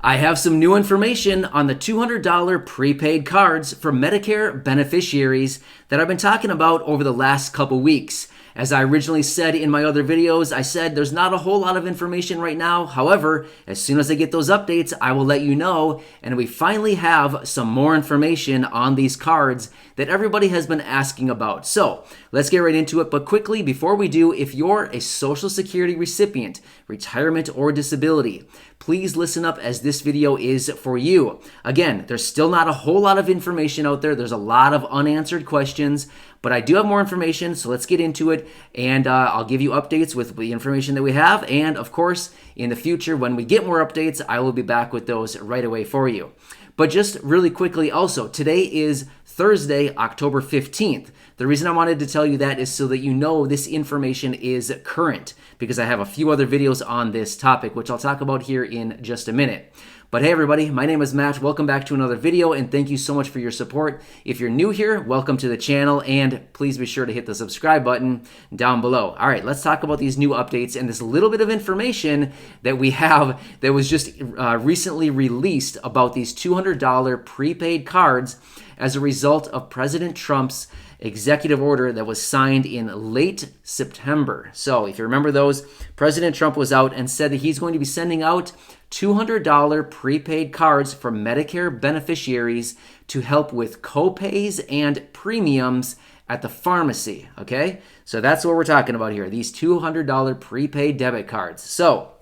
I have some new information on the $200 prepaid cards for Medicare beneficiaries that I've been talking about over the last couple weeks. As I originally said in my other videos, I said there's not a whole lot of information right now. However, as soon as I get those updates, I will let you know. And we finally have some more information on these cards that everybody has been asking about. So let's get right into it. But quickly, before we do, if you're a Social Security recipient, retirement, or disability, please listen up as this video is for you. Again, there's still not a whole lot of information out there. There's a lot of unanswered questions, but I do have more information, so let's get into it, and I'll give you updates with the information that we have, and of course, in the future, when we get more updates, I will be back with those right away for you. But just really quickly also, today is Thursday, October 15th. The reason I wanted to tell you that is so that you know this information is current, because I have a few other videos on this topic, which I'll talk about here in just a minute. But hey everybody, my name is Matt. Welcome back to another video, and thank you so much for your support. If you're new here, welcome to the channel, and please be sure to hit the subscribe button down below. All right, let's talk about these new updates and this little bit of information that we have that was just recently released about these $200 prepaid cards as a result of President Trump's executive order that was signed in late September. So if you remember those, President Trump was out and said that he's going to be sending out $200 prepaid cards for Medicare beneficiaries to help with copays and premiums at the pharmacy, okay? So that's what we're talking about here, these $200 prepaid debit cards. So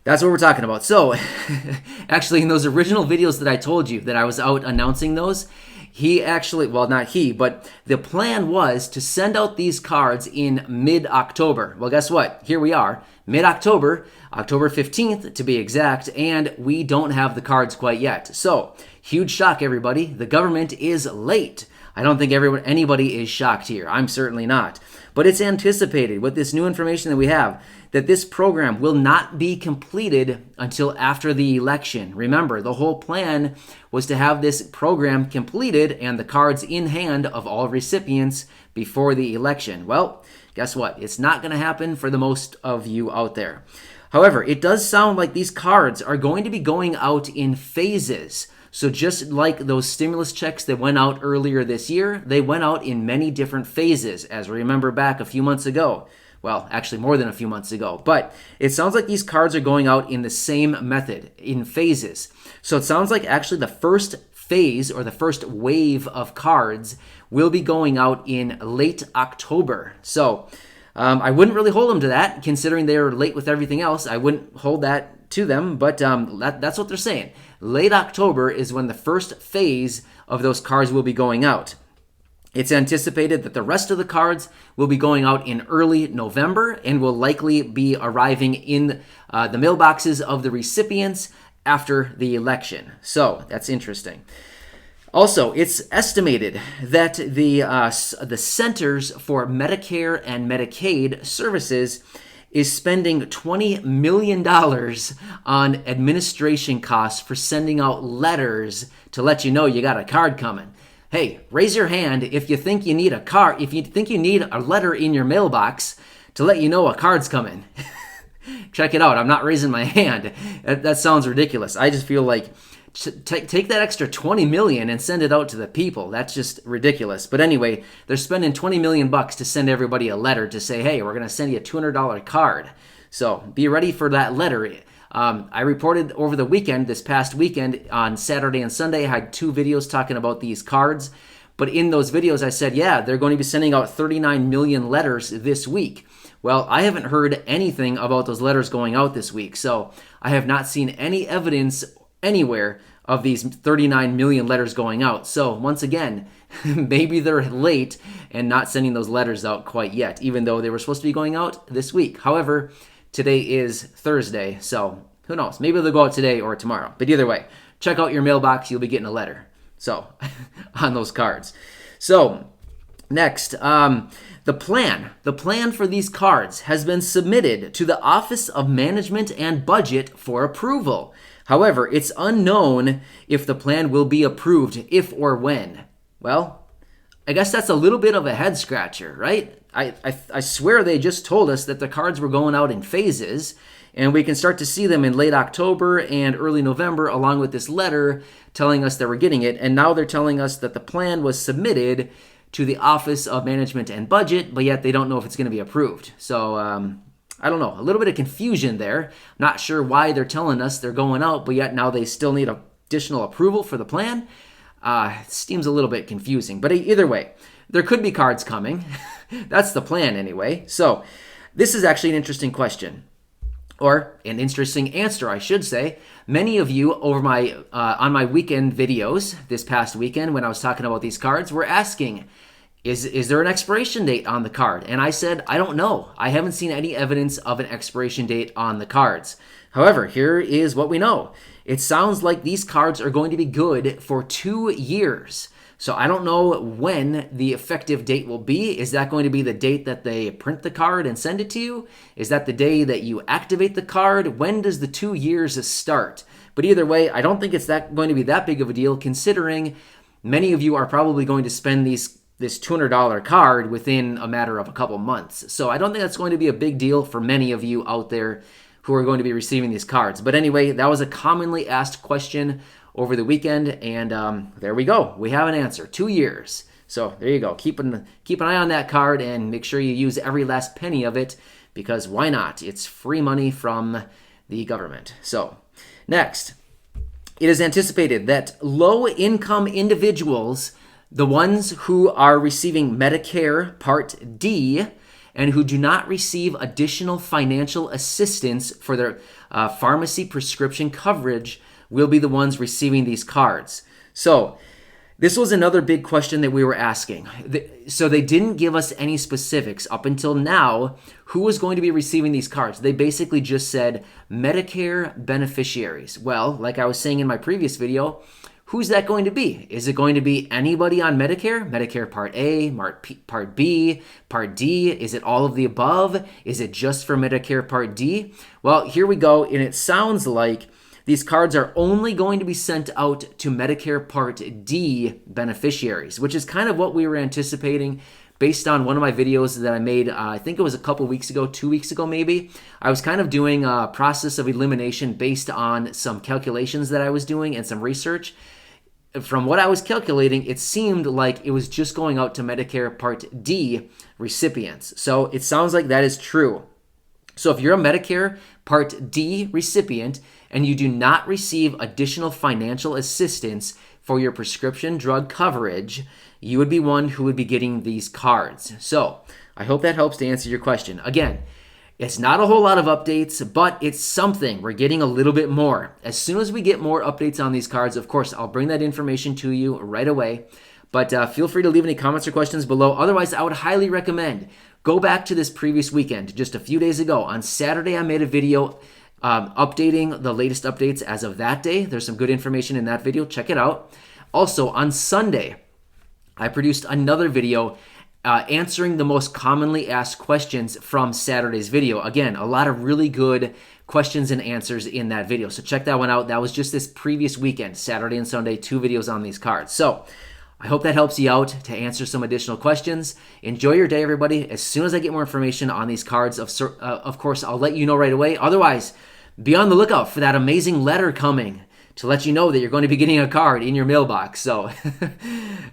that's what we're talking about. So actually in those original videos that I told you that I was out announcing those, he actually, well, not he, but the plan was to send out these cards in mid-October. Well, guess what? Here we are, mid-October, October 15th to be exact, and we don't have the cards quite yet. So, huge shock, everybody. The government is late. I don't think anybody is shocked here. I'm certainly not. But it's anticipated with this new information that we have that this program will not be completed until after the election. Remember, the whole plan was to have this program completed and the cards in hand of all recipients before the election. Well, guess what? It's not going to happen for the most of you out there. However, it does sound like these cards are going to be going out in phases. So just like those stimulus checks that went out earlier this year, they went out in many different phases, as we remember back a few months ago. Well, actually more than a few months ago. But it sounds like these cards are going out in the same method, in phases. So it sounds like actually the first phase or the first wave of cards will be going out in late October. So I wouldn't really hold them to that, considering they're late with everything else. I wouldn't hold that to them, but that's what they're saying. Late October is when the first phase of those cards will be going out. It's anticipated that the rest of the cards will be going out in early November and will likely be arriving in the mailboxes of the recipients after the election. So that's interesting. Also, it's estimated that the Centers for Medicare and Medicaid Services is spending $20 million on administration costs for sending out letters to let you know you got a card coming. Hey, raise your hand if you think you need a card, if you think you need a letter in your mailbox to let you know a card's coming. Check it out. I'm not raising my hand. That sounds ridiculous. I just feel like take that extra $20 million and send it out to the people. That's just ridiculous. But anyway, they're spending $20 million to send everybody a letter to say, hey, we're going to send you a $200 card. So be ready for that letter. I reported over the weekend, this past weekend, on Saturday and Sunday, I had 2 videos talking about these cards. But in those videos, I said, yeah, they're going to be sending out 39 million letters this week. Well, I haven't heard anything about those letters going out this week. So I have not seen any evidence anywhere of these 39 million letters going out. So once again, maybe they're late and not sending those letters out quite yet, even though they were supposed to be going out this week. However, today is Thursday, so who knows? Maybe they'll go out today or tomorrow. But either way, check out your mailbox. You'll be getting a letter. So on those cards. So next, the plan for these cards has been submitted to the Office of Management and Budget for approval. However, it's unknown if the plan will be approved, if or when. Well, I guess that's a little bit of a head scratcher, right? I swear they just told us that the cards were going out in phases, And we can start to see them in late October and early November, along with this letter telling us that we're getting it. And now they're telling us that the plan was submitted to the Office of Management and Budget, but yet they don't know if it's going to be approved. So I don't know, a little bit of confusion there. Not sure why they're telling us they're going out, but yet now they still need additional approval for the plan. Seems a little bit confusing, but either way, there could be cards coming. That's the plan anyway. So this is actually an interesting question, or an interesting answer, I should say. Many of you over on my weekend videos this past weekend when I was talking about these cards were asking, is there an expiration date on the card? And I said, I don't know. I haven't seen any evidence of an expiration date on the cards. However, here is what we know. It sounds like these cards are going to be good for 2 years. So I don't know when the effective date will be. Is that going to be the date that they print the card and send it to you? Is that the day that you activate the card? When does the 2 years start? But either way, I don't think it's going to be that big of a deal, considering many of you are probably going to spend this $200 card within a matter of a couple months. So I don't think that's going to be a big deal for many of you out there who are going to be receiving these cards. But anyway, that was a commonly asked question over the weekend, and there we go. We have an answer. 2 years. So there you go. Keep an eye on that card and make sure you use every last penny of it, because why not? It's free money from the government. So next, it is anticipated that low-income individuals, the ones who are receiving Medicare Part D and who do not receive additional financial assistance for their pharmacy prescription coverage, will be the ones receiving these cards. So this was another big question that we were asking. So they didn't give us any specifics up until now who was going to be receiving these cards. They basically just said Medicare beneficiaries. Well, like I was saying in my previous video, who's that going to be? Is it going to be anybody on Medicare? Medicare Part A, Part B, Part D? Is it all of the above? Is it just for Medicare Part D? Well, here we go, and it sounds like these cards are only going to be sent out to Medicare Part D beneficiaries, which is kind of what we were anticipating based on one of my videos that I made, I think it was a couple weeks ago, 2 weeks ago maybe. I was kind of doing a process of elimination based on some calculations that I was doing and some research. From what I was calculating, it seemed like it was just going out to Medicare Part D recipients. So it sounds like that is true. So if you're a Medicare Part D recipient and you do not receive additional financial assistance for your prescription drug coverage, you would be one who would be getting these cards. So I hope that helps to answer your question. Again, it's not a whole lot of updates, but it's something. We're getting a little bit more. As soon as we get more updates on these cards, of course, I'll bring that information to you right away. But feel free to leave any comments or questions below. Otherwise, I would highly recommend go back to this previous weekend, just a few days ago. On Saturday, I made a video updating the latest updates as of that day. There's some good information in that video. Check it out. Also, on Sunday, I produced another video answering the most commonly asked questions from Saturday's video. Again, a lot of really good questions and answers in that video. So check that one out. That was just this previous weekend, Saturday and Sunday, 2 videos on these cards. So I hope that helps you out to answer some additional questions. Enjoy your day, everybody. As soon as I get more information on these cards, of course, I'll let you know right away. Otherwise, be on the lookout for that amazing letter coming to let you know that you're going to be getting a card in your mailbox. So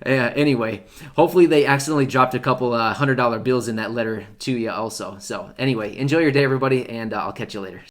anyway, hopefully they accidentally dropped a couple $100 bills in that letter to you also. So anyway, enjoy your day, everybody, and I'll catch you later.